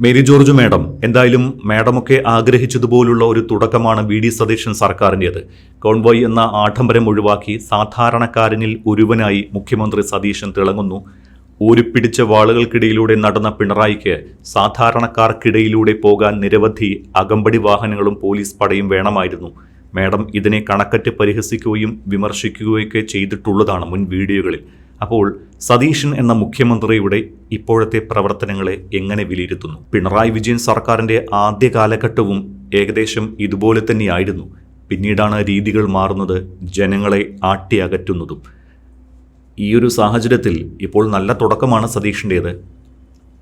Mary George madam, എന്തായാലും മാഡമൊക്കെ ആഗ്രഹിച്ചതുപോലുള്ള ഒരു തുടക്കമാണ് വി.ഡി. സതീശൻ സർക്കാരിൻ്റേത്. കോൺവോയ് എന്ന ആഡംബരം ഒഴിവാക്കി സാധാരണക്കാരനിൽ ഒരുവനായി മുഖ്യമന്ത്രി സതീശൻ തിളങ്ങുന്നു. ഊരിപ്പിടിച്ച വാളുകൾക്കിടയിലൂടെ നടന്ന പിണറായിക്ക് സാധാരണക്കാർക്കിടയിലൂടെ പോകാൻ നിരവധി അകമ്പടി വാഹനങ്ങളും പോലീസ് പടയും വേണമായിരുന്നു. മാഡം ഇതിനെ കണക്കറ്റ് പരിഹസിക്കുകയും വിമർശിക്കുകയൊക്കെ ചെയ്തിട്ടുള്ളതാണ് മുൻ വീഡിയോകളിൽ. അപ്പോൾ സതീശൻ എന്ന മുഖ്യമന്ത്രിയുടെ ഇപ്പോഴത്തെ പ്രവർത്തനങ്ങളെ എങ്ങനെ വിലയിരുത്തുന്നു? പിണറായി വിജയൻ സർക്കാരിൻ്റെ ആദ്യ കാലഘട്ടവും ഏകദേശം ഇതുപോലെ തന്നെയായിരുന്നു. പിന്നീടാണ് രീതികൾ മാറുന്നത്, ജനങ്ങളെ ആട്ടിയകറ്റുന്നതും. ഈ ഒരു സാഹചര്യത്തിൽ ഇപ്പോൾ നല്ല തുടക്കമാണ് സതീഷിൻ്റേത്.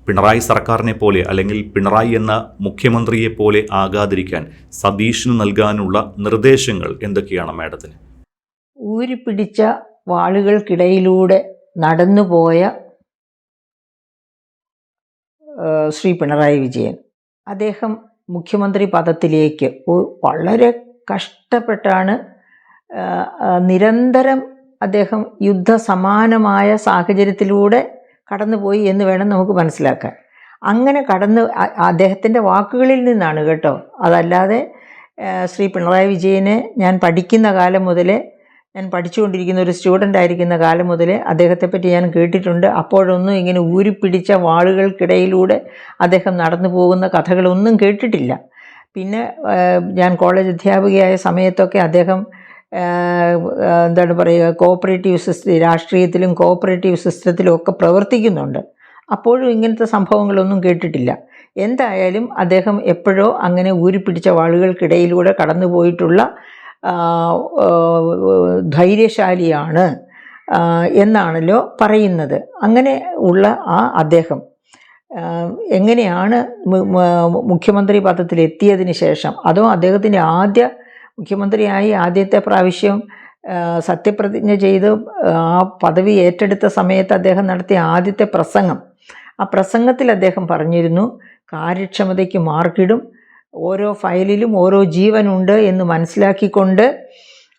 പിണറായി സർക്കാരിനെ പോലെ അല്ലെങ്കിൽ പിണറായി എന്ന മുഖ്യമന്ത്രിയെ പോലെ ആകാതിരിക്കാൻ സതീഷിന് നൽകാനുള്ള നിർദ്ദേശങ്ങൾ എന്തൊക്കെയാണ് മാഡത്തിന്? ഊരിപ്പിടിച്ച വാളുകൾക്കിടയിലൂടെ നടന്നുപോയ ശ്രീ പിണറായി വിജയൻ, അദ്ദേഹം മുഖ്യമന്ത്രി പദത്തിലേക്ക് വളരെ കഷ്ടപ്പെട്ടാണ്, നിരന്തരം അദ്ദേഹം യുദ്ധസമാനമായ സാഹചര്യത്തിലൂടെ കടന്നുപോയി എന്ന് വേണം നമുക്ക് മനസ്സിലാക്കാൻ. അങ്ങനെ അദ്ദേഹത്തിൻ്റെ വാക്കുകളിൽ നിന്നാണ് കേട്ടോ, അതല്ലാതെ ശ്രീ പിണറായി വിജയനെ ഞാൻ പഠിക്കുന്ന കാലം മുതലേ, ഞാൻ പഠിച്ചുകൊണ്ടിരിക്കുന്ന ഒരു സ്റ്റുഡൻ്റ് ആയിരിക്കുന്ന കാലം മുതൽ അദ്ദേഹത്തെപ്പറ്റി ഞാൻ കേട്ടിട്ടുണ്ട്. അപ്പോഴൊന്നും ഇങ്ങനെ ഊരിപ്പിടിച്ച വാളുകൾക്കിടയിലൂടെ അദ്ദേഹം നടന്നു പോകുന്ന കഥകളൊന്നും കേട്ടിട്ടില്ല. പിന്നെ ഞാൻ കോളേജ് അധ്യാപികയായ സമയത്തൊക്കെ അദ്ദേഹം എന്താണ് പറയുക, കോഓപ്പറേറ്റീവ് സിസ്റ്റം, രാഷ്ട്രീയത്തിലും കോഓപ്പറേറ്റീവ് സിസ്റ്റത്തിലും ഒക്കെ പ്രവർത്തിക്കുന്നുണ്ട്. അപ്പോഴും ഇങ്ങനത്തെ സംഭവങ്ങളൊന്നും കേട്ടിട്ടില്ല. എന്തായാലും അദ്ദേഹം എപ്പോഴോ അങ്ങനെ ഊരിപ്പിടിച്ച വാളുകൾക്കിടയിലൂടെ കടന്നു പോയിട്ടുള്ള ധൈര്യശാലിയാണ് എന്നാണല്ലോ പറയുന്നത്. അങ്ങനെ ഉള്ള അദ്ദേഹം എങ്ങനെയാണ് മുഖ്യമന്ത്രി പദത്തിലെത്തിയതിന് ശേഷം, അതോ അദ്ദേഹത്തിൻ്റെ മുഖ്യമന്ത്രിയായി ആദ്യത്തെ പ്രാവശ്യം സത്യപ്രതിജ്ഞ ചെയ്ത് ആ പദവി ഏറ്റെടുത്ത സമയത്ത് അദ്ദേഹം നടത്തിയ ആദ്യത്തെ പ്രസംഗം, ആ പ്രസംഗത്തിൽ അദ്ദേഹം പറഞ്ഞിരുന്നു, കാര്യക്ഷമതയ്ക്ക് മാർക്കിടും, ഓരോ ഫയലിലും ഓരോ ജീവനുണ്ട് എന്ന് മനസ്സിലാക്കിക്കൊണ്ട്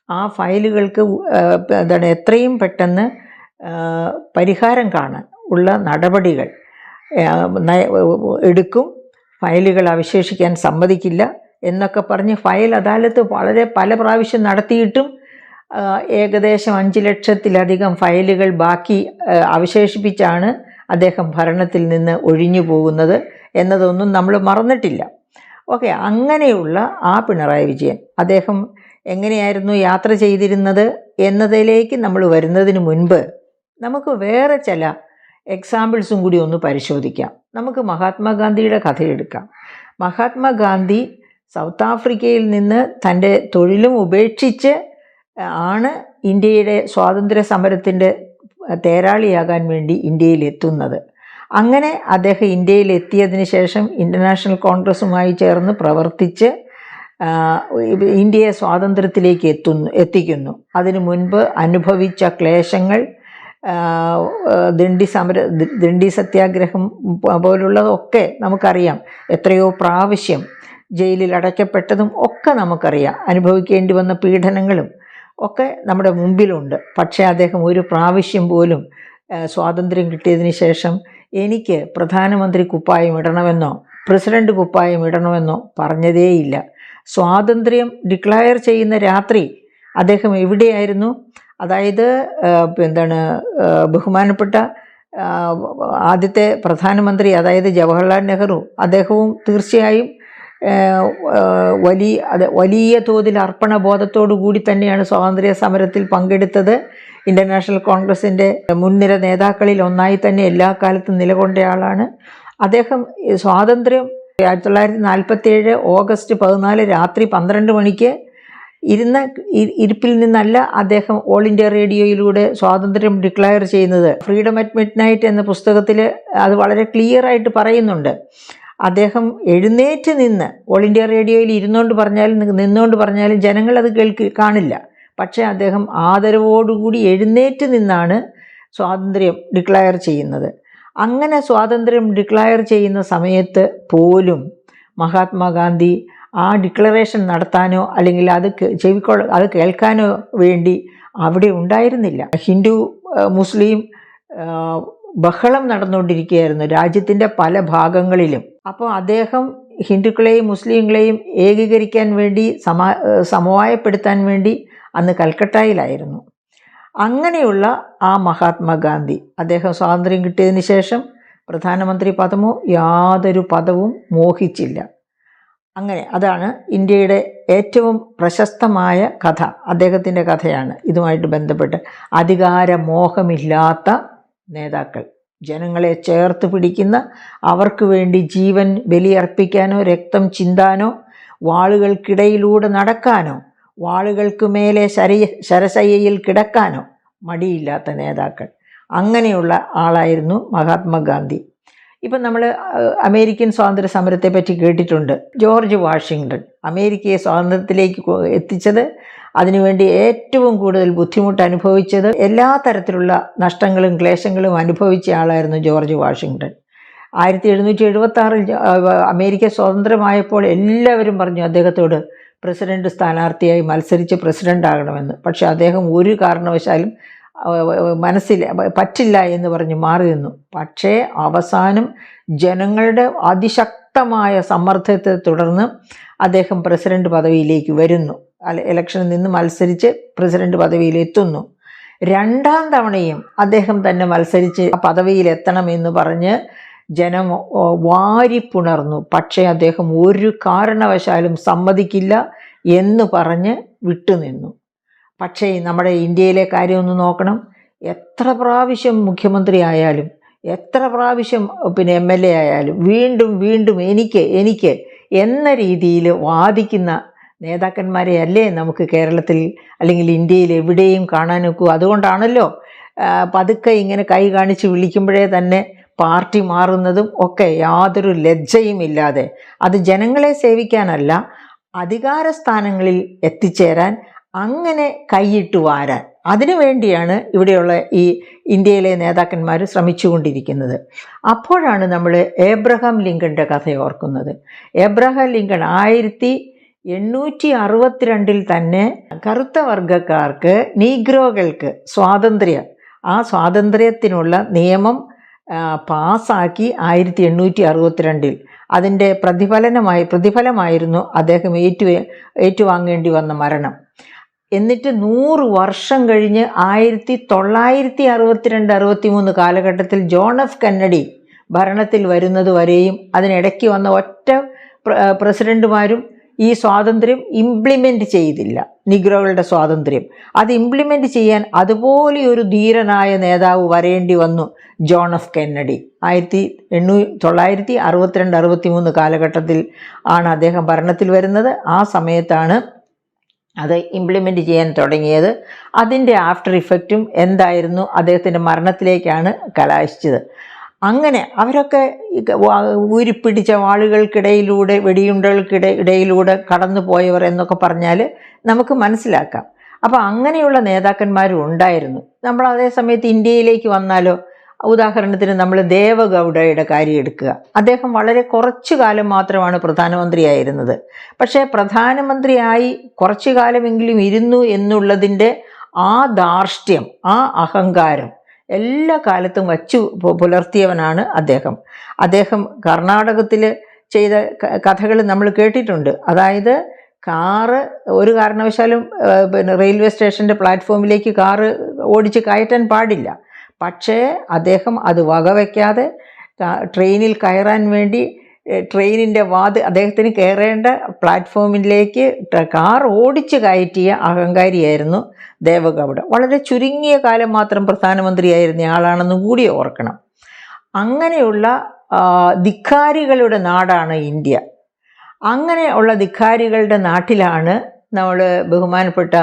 ആ ഫയലുകൾക്ക് എത്രയും പെട്ടെന്ന് പരിഹാരം കാണാൻ ഉള്ള നടപടികൾ എടുക്കും, ഫയലുകൾ അവശേഷിക്കാൻ സമ്മതിക്കില്ല എന്നൊക്കെ പറഞ്ഞ് ഫയൽ അദാലത്ത് പല പ്രാവശ്യം നടത്തിയിട്ടും ഏകദേശം 5 ലക്ഷത്തിലധികം ഫയലുകൾ ബാക്കി അവശേഷിപ്പിച്ചാണ് അദ്ദേഹം ഭരണത്തിൽ നിന്ന് ഒഴിഞ്ഞു പോകുന്നത് എന്നതൊന്നും നമ്മൾ മറന്നിട്ടില്ല. ഓക്കെ, അങ്ങനെയുള്ള ആ പിണറായി വിജയൻ അദ്ദേഹം എങ്ങനെയായിരുന്നു യാത്ര ചെയ്തിരുന്നത് എന്നതിലേക്ക് നമ്മൾ വരുന്നതിന് മുൻപ് നമുക്ക് വേറെ ചില എക്സാമ്പിൾസും കൂടി ഒന്ന് പരിശോധിക്കാം. നമുക്ക് മഹാത്മാഗാന്ധിയുടെ കഥയെടുക്കാം. മഹാത്മാഗാന്ധി സൗത്ത് ആഫ്രിക്കയിൽ നിന്ന് തൻ്റെ തൊഴിലും ഉപേക്ഷിച്ച് ആണ് ഇന്ത്യയുടെ സ്വാതന്ത്ര്യ സമരത്തിൻ്റെ തേരാളിയാകാൻ വേണ്ടി ഇന്ത്യയിലെത്തുന്നത്. അങ്ങനെ അദ്ദേഹം ഇന്ത്യയിലെത്തിയതിന് ശേഷം ഇൻ്റർനാഷണൽ കോൺഗ്രസ്സുമായി ചേർന്ന് പ്രവർത്തിച്ച് ഇന്ത്യയെ സ്വാതന്ത്ര്യത്തിലേക്ക് എത്തിക്കുന്നു. അതിനു മുൻപ് അനുഭവിച്ച ക്ലേശങ്ങൾ, ദണ്ഡി സത്യാഗ്രഹം പോലുള്ളതൊക്കെ നമുക്കറിയാം. എത്രയോ പ്രാവശ്യം ജയിലിൽ അടയ്ക്കപ്പെട്ടതും ഒക്കെ നമുക്കറിയാം. അനുഭവിക്കേണ്ടി വന്ന പീഡനങ്ങളും ഒക്കെ നമ്മുടെ മുമ്പിലുണ്ട്. പക്ഷേ അദ്ദേഹം ഒരു പ്രാവശ്യം പോലും സ്വാതന്ത്ര്യം കിട്ടിയതിന് ശേഷം എനിക്ക് പ്രധാനമന്ത്രി കുപ്പായം ഇടണമെന്നോ പ്രസിഡന്റ് കുപ്പായം ഇടണമെന്നോ പറഞ്ഞതേയില്ല. സ്വാതന്ത്ര്യം ഡിക്ലയർ ചെയ്യുന്ന രാത്രി അദ്ദേഹം എവിടെയായിരുന്നു? അതായത് ബഹുമാനപ്പെട്ട ആദ്യത്തെ പ്രധാനമന്ത്രി, അതായത് ജവഹർലാൽ നെഹ്റു, അദ്ദേഹവും തീർച്ചയായും വലിയ തോതിൽ അർപ്പണബോധത്തോടു കൂടി തന്നെയാണ് സ്വാതന്ത്ര്യ സമരത്തിൽ പങ്കെടുത്തത്. ഇൻ്റർനാഷണൽ കോൺഗ്രസിൻ്റെ മുൻനിര നേതാക്കളിൽ ഒന്നായി തന്നെ എല്ലാ കാലത്തും നിലകൊണ്ടയാളാണ് അദ്ദേഹം. സ്വാതന്ത്ര്യം 1947 ഓഗസ്റ്റ് 14 രാത്രി 12 മണിക്ക് ഇരിപ്പിൽ നിന്നല്ല അദ്ദേഹം ഓൾ ഇന്ത്യ റേഡിയോയിലൂടെ സ്വാതന്ത്ര്യം ഡിക്ലയർ ചെയ്യുന്നത്. ഫ്രീഡം അറ്റ് മിഡ് നൈറ്റ് എന്ന പുസ്തകത്തിൽ അത് വളരെ ക്ലിയറായിട്ട് പറയുന്നുണ്ട്. അദ്ദേഹം എഴുന്നേറ്റ് നിന്ന് ഓൾ ഇന്ത്യ റേഡിയോയിൽ നിന്നുകൊണ്ട് പറഞ്ഞാലും ജനങ്ങൾ അത് കാണില്ല. പക്ഷേ അദ്ദേഹം ആദരവോടുകൂടി എഴുന്നേറ്റ് നിന്നാണ് സ്വാതന്ത്ര്യം ഡിക്ലയർ ചെയ്യുന്നത്. അങ്ങനെ സ്വാതന്ത്ര്യം ഡിക്ലയർ ചെയ്യുന്ന സമയത്ത് പോലും മഹാത്മാഗാന്ധി ആ ഡിക്ലറേഷൻ നടത്താനോ അല്ലെങ്കിൽ അത് കേൾക്കാനോ വേണ്ടി അവിടെ ഉണ്ടായിരുന്നില്ല. ഹിന്ദു മുസ്ലിം ബഹളം നടന്നുകൊണ്ടിരിക്കുകയായിരുന്നു രാജ്യത്തിൻ്റെ പല ഭാഗങ്ങളിലും. അപ്പോൾ അദ്ദേഹം ഹിന്ദുക്കളെയും മുസ്ലിങ്ങളെയും ഏകീകരിക്കാൻ വേണ്ടി സമവായപ്പെടുത്താൻ വേണ്ടി അന്ന് കൽക്കട്ടയിലായിരുന്നു. അങ്ങനെയുള്ള ആ മഹാത്മാഗാന്ധി അദ്ദേഹം സ്വാതന്ത്ര്യം കിട്ടിയതിന് ശേഷം പ്രധാനമന്ത്രി പദമോ യാതൊരു പദവും മോഹിച്ചില്ല. അങ്ങനെ അതാണ് ഇന്ത്യയുടെ ഏറ്റവും പ്രശസ്തമായ കഥ, അദ്ദേഹത്തിൻ്റെ കഥയാണ് ഇതുമായിട്ട് ബന്ധപ്പെട്ട്. അധികാരമോഹമില്ലാത്ത നേതാക്കൾ, ജനങ്ങളെ ചേർത്ത് പിടിക്കുന്ന, അവർക്ക് വേണ്ടി ജീവൻ ബലിയർപ്പിക്കാനോ രക്തം ചിന്താനോ വാളുകൾക്കിടയിലൂടെ നടക്കാനോ വാളുകൾക്ക് മേലെ ശരശയ്യയിൽ കിടക്കാനോ മടിയില്ലാത്ത നേതാക്കൾ. അങ്ങനെയുള്ള ആളായിരുന്നു മഹാത്മാഗാന്ധി. ഇപ്പം നമ്മൾ അമേരിക്കൻ സ്വാതന്ത്ര്യ സമരത്തെ പറ്റി കേട്ടിട്ടുണ്ട്. ജോർജ് വാഷിങ്ടൺ അമേരിക്കയെ സ്വാതന്ത്ര്യത്തിലേക്ക് എത്തിച്ചത്, അതിനുവേണ്ടി ഏറ്റവും കൂടുതൽ ബുദ്ധിമുട്ട് അനുഭവിച്ചത്, എല്ലാ തരത്തിലുള്ള നഷ്ടങ്ങളും ക്ലേശങ്ങളും അനുഭവിച്ച ആളായിരുന്നു ജോർജ് വാഷിങ്ടൺ. 1776 അമേരിക്ക സ്വതന്ത്രമായപ്പോൾ എല്ലാവരും പറഞ്ഞു അദ്ദേഹത്തോട് പ്രസിഡന്റ് സ്ഥാനാർത്ഥിയായി മത്സരിച്ച് പ്രസിഡന്റ് ആകണമെന്ന്. പക്ഷെ അദ്ദേഹം ഒരു കാരണവശാലും പറ്റില്ല എന്ന് പറഞ്ഞ് മാറി നിന്നു. പക്ഷേ അവസാനം ജനങ്ങളുടെ അതിശക്തമായ സമ്മർദ്ദത്തെ തുടർന്ന് അദ്ദേഹം പ്രസിഡന്റ് പദവിയിലേക്ക് വരുന്നു. ഇലക്ഷനിൽ നിന്ന് മത്സരിച്ച് പ്രസിഡന്റ് പദവിയിലെത്തുന്നു. രണ്ടാം തവണയും അദ്ദേഹം തന്നെ മത്സരിച്ച് പദവിയിലെത്തണമെന്ന് പറഞ്ഞ് ജനം വാരിപ്പുണർന്നു. പക്ഷേ അദ്ദേഹം ഒരു കാരണവശാലും സമ്മതിക്കില്ല എന്ന് പറഞ്ഞ് വിട്ടുനിന്നു. പക്ഷേ നമ്മുടെ ഇന്ത്യയിലെ കാര്യം ഒന്ന് നോക്കണം. എത്ര പ്രാവശ്യം മുഖ്യമന്ത്രി ആയാലും, എത്ര പ്രാവശ്യം MLA ആയാലും വീണ്ടും വീണ്ടും എനിക്ക് എന്ന രീതിയിൽ വാദിക്കുന്ന നേതാക്കന്മാരെ അല്ലേ നമുക്ക് കേരളത്തിൽ അല്ലെങ്കിൽ ഇന്ത്യയിൽ എവിടെയും കാണാനൊക്കൂ. അതുകൊണ്ടാണല്ലോ പതുക്കെ ഇങ്ങനെ കൈ കാണിച്ച് വിളിക്കുമ്പോഴേ തന്നെ പാർട്ടി മാറുന്നതും ഒക്കെ യാതൊരു ലജ്ജയും ഇല്ലാതെ. അത് ജനങ്ങളെ സേവിക്കാനല്ല, അധികാരസ്ഥാനങ്ങളിൽ എത്തിച്ചേരാൻ, അങ്ങനെ കൈയിട്ട് വാരാൻ, അതിനുവേണ്ടിയാണ് ഇവിടെയുള്ള ഈ ഇന്ത്യയിലെ നേതാക്കന്മാർ ശ്രമിച്ചുകൊണ്ടിരിക്കുന്നത്. അപ്പോഴാണ് നമ്മൾ ഏബ്രഹാം ലിങ്കൻ്റെ കഥ ഓർക്കുന്നത്. ഏബ്രഹാം ലിങ്കൺ 1862 തന്നെ കറുത്ത വർഗക്കാർക്ക്, നീഗ്രോകൾക്ക് ആ സ്വാതന്ത്ര്യത്തിനുള്ള നിയമം പാസ്സാക്കി 1862. അതിൻ്റെ പ്രതിഫലമായിരുന്നു അദ്ദേഹം ഏറ്റുവാങ്ങേണ്ടി വന്ന മരണം. എന്നിട്ട് 100 വർഷം കഴിഞ്ഞ് 1962-63 കാലഘട്ടത്തിൽ ജോൺ എഫ് കെന്നഡി ഭരണത്തിൽ വരുന്നത് വരെയും അതിനിടയ്ക്ക് വന്ന ഒറ്റ പ്രസിഡന്റുമാരും ഈ സ്വാതന്ത്ര്യം ഇംപ്ലിമെൻ്റ് ചെയ്തില്ല. നിഗ്രോകളുടെ സ്വാതന്ത്ര്യം അത് ഇംപ്ലിമെൻ്റ് ചെയ്യാൻ അതുപോലെ ഒരു ധീരനായ നേതാവ് വരേണ്ടി വന്നു, ജോൺ എഫ് കെന്നഡി. 1962-63 കാലഘട്ടത്തിൽ ആണ് അദ്ദേഹം ഭരണത്തിൽ വരുന്നത്. ആ സമയത്താണ് അത് ഇംപ്ലിമെൻ്റ് ചെയ്യാൻ തുടങ്ങിയത്. അതിൻ്റെ ആഫ്റ്റർ ഇഫക്റ്റും എന്തായിരുന്നു, അദ്ദേഹത്തിൻ്റെ മരണത്തിലേക്കാണ് കലാശിച്ചത്. അങ്ങനെ അവരൊക്കെ ഊരിപ്പിടിച്ച വാളുകൾക്കിടയിലൂടെ, വെടിയുണ്ടകൾക്കിടയിലൂടെ കടന്നു പോയവർ എന്നൊക്കെ പറഞ്ഞാൽ നമുക്ക് മനസ്സിലാക്കാം. അപ്പോൾ അങ്ങനെയുള്ള നേതാക്കന്മാരും ഉണ്ടായിരുന്നു. നമ്മൾ അതേ സമയത്ത് ഇന്ത്യയിലേക്ക് വന്നാലോ, ഉദാഹരണത്തിന് നമ്മൾ ദേവഗൗഡയുടെ കാര്യം എടുക്കുക. അദ്ദേഹം വളരെ കുറച്ചു കാലം മാത്രമാണ് പ്രധാനമന്ത്രിയായിരുന്നത്. പക്ഷേ പ്രധാനമന്ത്രിയായി കുറച്ചു കാലമെങ്കിലും ഇരുന്നു എന്നുള്ളതിൻ്റെ ആ ധാർഷ്ട്യം, ആ അഹങ്കാരം എല്ലാ കാലത്തും വച്ചു പുലർത്തിയവനാണ് അദ്ദേഹം കർണാടകത്തിൽ ചെയ്ത കഥകൾ നമ്മൾ കേട്ടിട്ടുണ്ട്. അതായത് കാറ് ഒരു കാരണവശാലും റെയിൽവേ സ്റ്റേഷൻ്റെ പ്ലാറ്റ്ഫോമിലേക്ക് കാറ് ഓടിച്ച് കയറ്റാൻ പാടില്ല. പക്ഷേ അദ്ദേഹം അത് വകവയ്ക്കാതെ ട്രെയിനിൽ കയറാൻ വേണ്ടി ട്രെയിനിൻ്റെ അദ്ദേഹത്തിന് കയറേണ്ട പ്ലാറ്റ്ഫോമിലേക്ക് കാർ ഓടിച്ച് കയറ്റിയ അഹങ്കാരിയായിരുന്നു ദേവഗൗഡ. വളരെ ചുരുങ്ങിയ കാലം മാത്രം പ്രധാനമന്ത്രിയായിരുന്ന ആളാണെന്നും കൂടി ഓർക്കണം. അങ്ങനെയുള്ള ധിക്കാരികളുടെ നാടാണ് ഇന്ത്യ. അങ്ങനെയുള്ള ധിക്കാരികളുടെ നാട്ടിലാണ് നമ്മൾ ബഹുമാനപ്പെട്ട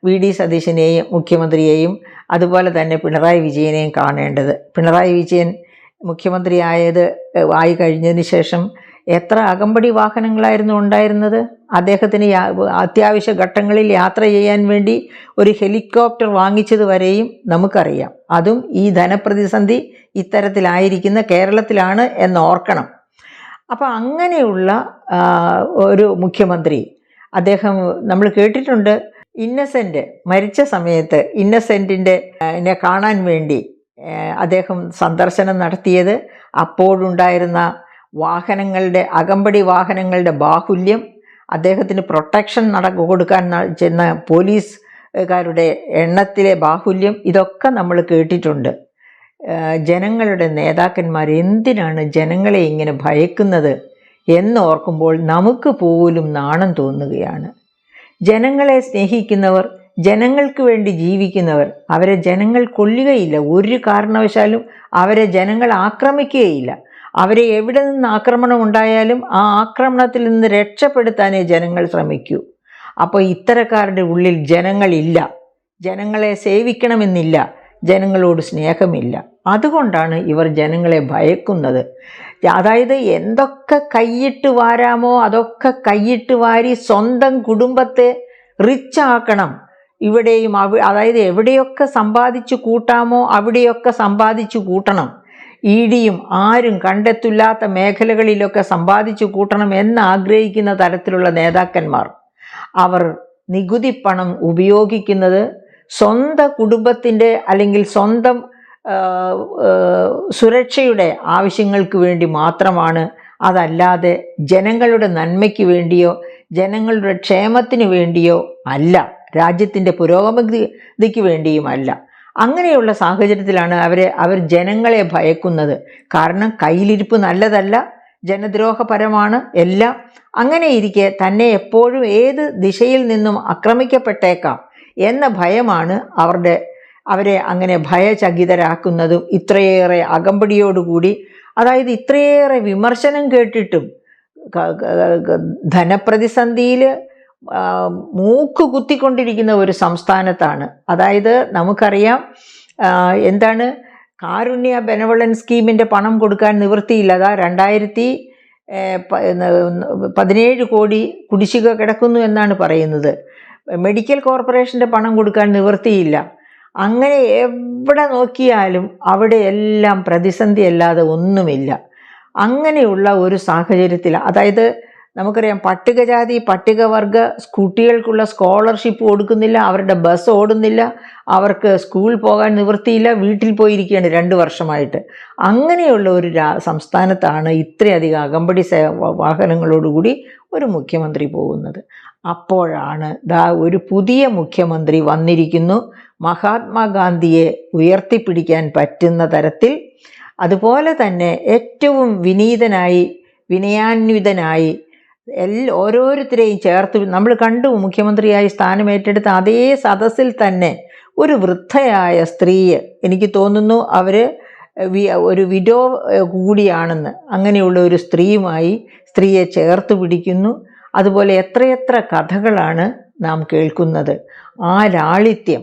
VD സതീശനെയും മുഖ്യമന്ത്രിയെയും അതുപോലെ തന്നെ പിണറായി വിജയനെയും കാണേണ്ടത്. പിണറായി വിജയൻ ആയി കഴിഞ്ഞതിന് ശേഷം എത്ര അകമ്പടി വാഹനങ്ങളായിരുന്നു ഉണ്ടായിരുന്നത്. അദ്ദേഹത്തിന് അത്യാവശ്യ ഘട്ടങ്ങളിൽ യാത്ര ചെയ്യാൻ വേണ്ടി ഒരു ഹെലികോപ്റ്റർ വാങ്ങിച്ചത് വരെയും നമുക്കറിയാം. അതും ഈ ധനപ്രതിസന്ധി ഇത്തരത്തിലായിരിക്കുന്ന കേരളത്തിലാണ് എന്ന് ഓർക്കണം. അപ്പോൾ അങ്ങനെയുള്ള ഒരു മുഖ്യമന്ത്രി, അദ്ദേഹം നമ്മൾ കേട്ടിട്ടുണ്ട്, ഇന്നസെൻ്റ് മരിച്ച സമയത്ത് ഇന്നസെൻറ്റിനെ കാണാൻ വേണ്ടി അദ്ദേഹം സന്ദർശനം നടത്തിയത് അപ്പോഴുണ്ടായിരുന്ന അകമ്പടി വാഹനങ്ങളുടെ ബാഹുല്യം, അദ്ദേഹത്തിന് പ്രൊട്ടക്ഷൻ കൊടുക്കാൻ ചെന്ന പോലീസുകാരുടെ എണ്ണത്തിലെ ബാഹുല്യം, ഇതൊക്കെ നമ്മൾ കേട്ടിട്ടുണ്ട്. ജനങ്ങളുടെ നേതാക്കന്മാർ എന്തിനാണ് ജനങ്ങളെ ഇങ്ങനെ ഭയക്കുന്നത് എന്നോർക്കുമ്പോൾ നമുക്ക് പോലും നാണം തോന്നുകയാണ്. ജനങ്ങളെ സ്നേഹിക്കുന്നവർ, ജനങ്ങൾക്ക് വേണ്ടി ജീവിക്കുന്നവർ, അവരെ ജനങ്ങൾ കൊല്ലുകയില്ല. ഒരു കാരണവശാലും അവരെ ജനങ്ങൾ ആക്രമിക്കുകയില്ല. അവരെ എവിടെ നിന്ന് ആക്രമണം ഉണ്ടായാലും ആ ആക്രമണത്തിൽ നിന്ന് രക്ഷപ്പെടുത്താനേ ജനങ്ങൾ ശ്രമിക്കൂ. അപ്പോൾ ഇത്തരക്കാരുടെ ഉള്ളിൽ ജനങ്ങളില്ല, ജനങ്ങളെ സേവിക്കണമെന്നില്ല, ജനങ്ങളോട് സ്നേഹമില്ല. അതുകൊണ്ടാണ് ഇവർ ജനങ്ങളെ ഭയക്കുന്നത്. അതായത് എന്തൊക്കെ കൈയിട്ട് വാരാമോ അതൊക്കെ കൈയിട്ട് വാരി സ്വന്തം കുടുംബത്തെ റിച്ചാക്കണം. ഇവിടെയും അതായത് എവിടെയൊക്കെ സമ്പാദിച്ചു കൂട്ടാമോ അവിടെയൊക്കെ സമ്പാദിച്ചു കൂട്ടണം. ഇഡിയും ആരും കണ്ടെത്തില്ലാത്ത മേഖലകളിലൊക്കെ സമ്പാദിച്ചു കൂട്ടണം എന്നാഗ്രഹിക്കുന്ന തരത്തിലുള്ള നേതാക്കന്മാർ. അവർ നികുതി പണം ഉപയോഗിക്കുന്നത് സ്വന്തം കുടുംബത്തിൻ്റെ അല്ലെങ്കിൽ സ്വന്തം സുരക്ഷയുടെ ആവശ്യങ്ങൾക്ക് വേണ്ടി മാത്രമാണ്. അതല്ലാതെ ജനങ്ങളുടെ നന്മയ്ക്ക് വേണ്ടിയോ ജനങ്ങളുടെ ക്ഷേമത്തിന് വേണ്ടിയോ അല്ല, രാജ്യത്തിൻ്റെ പുരോഗതിക്ക് വേണ്ടിയുമല്ല. അങ്ങനെയുള്ള സാഹചര്യത്തിലാണ് അവർ ജനങ്ങളെ ഭയക്കുന്നത്. കാരണം കയ്യിലിരിപ്പ് നല്ലതല്ല, ജനദ്രോഹപരമാണ് എല്ലാം. അങ്ങനെ ഇരിക്കെ തന്നെ എപ്പോഴും ഏത് ദിശയിൽ നിന്നും ആക്രമിക്കപ്പെട്ടേക്കാം എന്ന ഭയമാണ് അവരെ അങ്ങനെ ഭയചകിതരാക്കുന്നതും. ഇത്രയേറെ അകമ്പടിയോടുകൂടി, അതായത് ഇത്രയേറെ വിമർശനം കേട്ടിട്ടും ധനപ്രതിസന്ധിയിൽ മൂക്ക് കുത്തിക്കൊണ്ടിരിക്കുന്ന ഒരു സംസ്ഥാനത്താണ്. അതായത് നമുക്കറിയാം, എന്താണ് കാരുണ്യ ബെനവലൻസ് സ്കീമിൻ്റെ പണം കൊടുക്കാൻ നിവൃത്തിയില്ല. അതാ 2017 കോടി കുടിശ്ശിക കിടക്കുന്നു എന്നാണ് പറയുന്നത്. മെഡിക്കൽ കോർപ്പറേഷൻ്റെ പണം കൊടുക്കാൻ നിവൃത്തിയില്ല. അങ്ങനെ എവിടെ നോക്കിയാലും അവിടെ എല്ലാം പ്രതിസന്ധി അല്ലാതെ ഒന്നുമില്ല. അങ്ങനെയുള്ള ഒരു സാഹചര്യത്തിൽ, അതായത് നമുക്കറിയാം പട്ടികജാതി പട്ടികവർഗ കുട്ടികൾക്കുള്ള സ്കോളർഷിപ്പ് കൊടുക്കുന്നില്ല, അവരുടെ ബസ് ഓടുന്നില്ല, അവർക്ക് സ്കൂൾ പോകാൻ നിവൃത്തിയില്ല, വീട്ടിൽ പോയിരിക്കുകയാണ് 2 വർഷമായിട്ട്. അങ്ങനെയുള്ള ഒരു സംസ്ഥാനത്താണ് ഇത്രയധികം അകമ്പടി വാഹനങ്ങളോടുകൂടി ഒരു മുഖ്യമന്ത്രി പോകുന്നത്. അപ്പോഴാണ് ഒരു പുതിയ മുഖ്യമന്ത്രി വന്നിരിക്കുന്നു, മഹാത്മാഗാന്ധിയെ ഉയർത്തിപ്പിടിക്കാൻ പറ്റുന്ന തരത്തിൽ, അതുപോലെ തന്നെ ഏറ്റവും വിനയാന്വിതനായി ഓരോരുത്തരെയും ചേർത്ത് നമ്മൾ കണ്ടു. മുഖ്യമന്ത്രിയായി സ്ഥാനമേറ്റെടുത്ത അതേ സദസ്സിൽ തന്നെ ഒരു വൃദ്ധയായ സ്ത്രീയെ, എനിക്ക് തോന്നുന്നു ഒരു വിഡോ കൂടിയാണെന്ന്, അങ്ങനെയുള്ള ഒരു സ്ത്രീയെ ചേർത്ത് പിടിക്കുന്നു. അതുപോലെ എത്രയെത്ര കഥകളാണ് നാം കേൾക്കുന്നത്. ആ ലാളിത്യം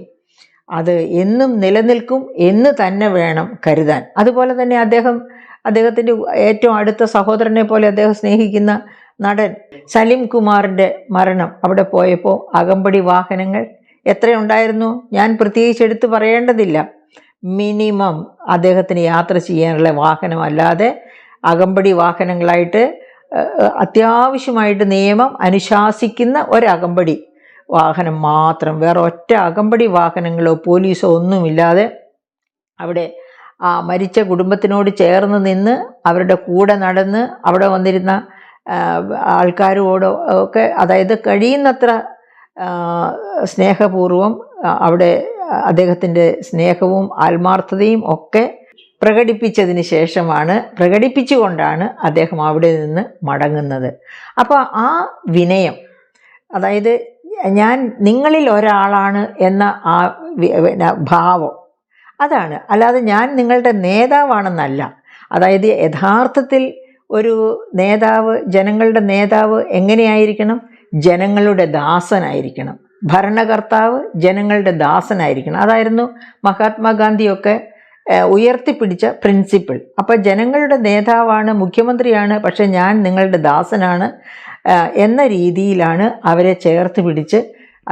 അത് എന്നും നിലനിൽക്കും എന്ന് തന്നെ വേണം കരുതാൻ. അതുപോലെ തന്നെ അദ്ദേഹത്തിൻ്റെ ഏറ്റവും അടുത്ത സഹോദരനെ പോലെ അദ്ദേഹം സ്നേഹിക്കുന്ന നടൻ സലിം കുമാറിൻ്റെ മരണം, അവിടെ പോയപ്പോൾ അകമ്പടി വാഹനങ്ങൾ എത്രയുണ്ടായിരുന്നു? ഞാൻ പ്രത്യേകിച്ച് എടുത്ത് പറയേണ്ടതില്ല. മിനിമം അദ്ദേഹത്തിന് യാത്ര ചെയ്യാനുള്ള വാഹനം അല്ലാതെ അകമ്പടി വാഹനങ്ങളായിട്ട് അത്യാവശ്യമായിട്ട് നിയമം അനുശാസിക്കുന്ന ഒരകമ്പടി വാഹനം മാത്രം, വേറെ ഒറ്റ അകമ്പടി വാഹനങ്ങളോ പോലീസോ ഒന്നുമില്ലാതെ അവിടെ ആ മരിച്ച കുടുംബത്തിനോട് ചേർന്ന് നിന്ന് അവരുടെ കൂടെ നടന്ന് അവിടെ വന്നിരുന്ന ആൾക്കാരോട് ഒക്കെ, അതായത് കഴിയുന്നത്ര സ്നേഹപൂർവം അവിടെ അദ്ദേഹത്തിൻ്റെ സ്നേഹവും ആത്മാർത്ഥതയും ഒക്കെ പ്രകടിപ്പിച്ചുകൊണ്ടാണ് അദ്ദേഹം അവിടെ നിന്ന് മടങ്ങുന്നത്. അപ്പോൾ ആ വിനയം, അതായത് ഞാൻ നിങ്ങളിൽ ഒരാളാണ് എന്ന ആ ഭാവം, അതാണ്. അല്ലാതെ ഞാൻ നിങ്ങളുടെ നേതാവാണെന്നല്ല. അതായത് യഥാർത്ഥത്തിൽ ഒരു നേതാവ്, ജനങ്ങളുടെ നേതാവ് എങ്ങനെയായിരിക്കണം? ജനങ്ങളുടെ ദാസനായിരിക്കണം. ഭരണകർത്താവ് ജനങ്ങളുടെ ദാസനായിരിക്കണം. അതായിരുന്നു മഹാത്മാഗാന്ധിയൊക്കെ ഉയർത്തിപ്പിടിച്ച പ്രിൻസിപ്പിൾ. അപ്പോൾ ജനങ്ങളുടെ നേതാവാണ്, മുഖ്യമന്ത്രിയാണ്, പക്ഷെ ഞാൻ നിങ്ങളുടെ ദാസനാണ് എന്ന രീതിയിലാണ് അവരെ ചേർത്ത് പിടിച്ച്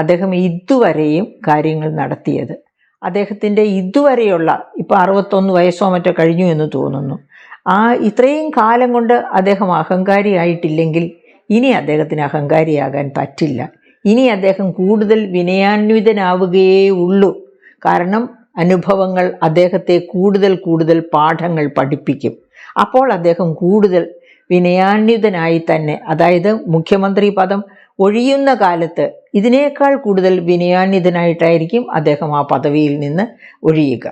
അദ്ദേഹം ഇതുവരെയും കാര്യങ്ങൾ നടത്തിയത്. അദ്ദേഹത്തിൻ്റെ ഇതുവരെയുള്ള, ഇപ്പോൾ 61 വയസ്സോ മറ്റോ കഴിഞ്ഞു എന്ന് തോന്നുന്നു, ഇത്രയും കാലം കൊണ്ട് അദ്ദേഹം അഹങ്കാരിയായിട്ടില്ലെങ്കിൽ ഇനി അദ്ദേഹത്തിന് അഹങ്കാരിയാകാൻ പറ്റില്ല. ഇനി അദ്ദേഹം കൂടുതൽ വിനയാന്വിതനാവുകയേ ഉള്ളൂ. കാരണം അനുഭവങ്ങൾ അദ്ദേഹത്തെ കൂടുതൽ പാഠങ്ങൾ പഠിപ്പിക്കും. അപ്പോൾ അദ്ദേഹം കൂടുതൽ വിനയാന്വിതനായി തന്നെ, അതായത് മുഖ്യമന്ത്രി പദം ഒഴിയുന്ന കാലത്ത് ഇതിനേക്കാൾ കൂടുതൽ വിനയാന്വിതനായിട്ടായിരിക്കും അദ്ദേഹം ആ പദവിയിൽ നിന്ന് ഒഴിയുക.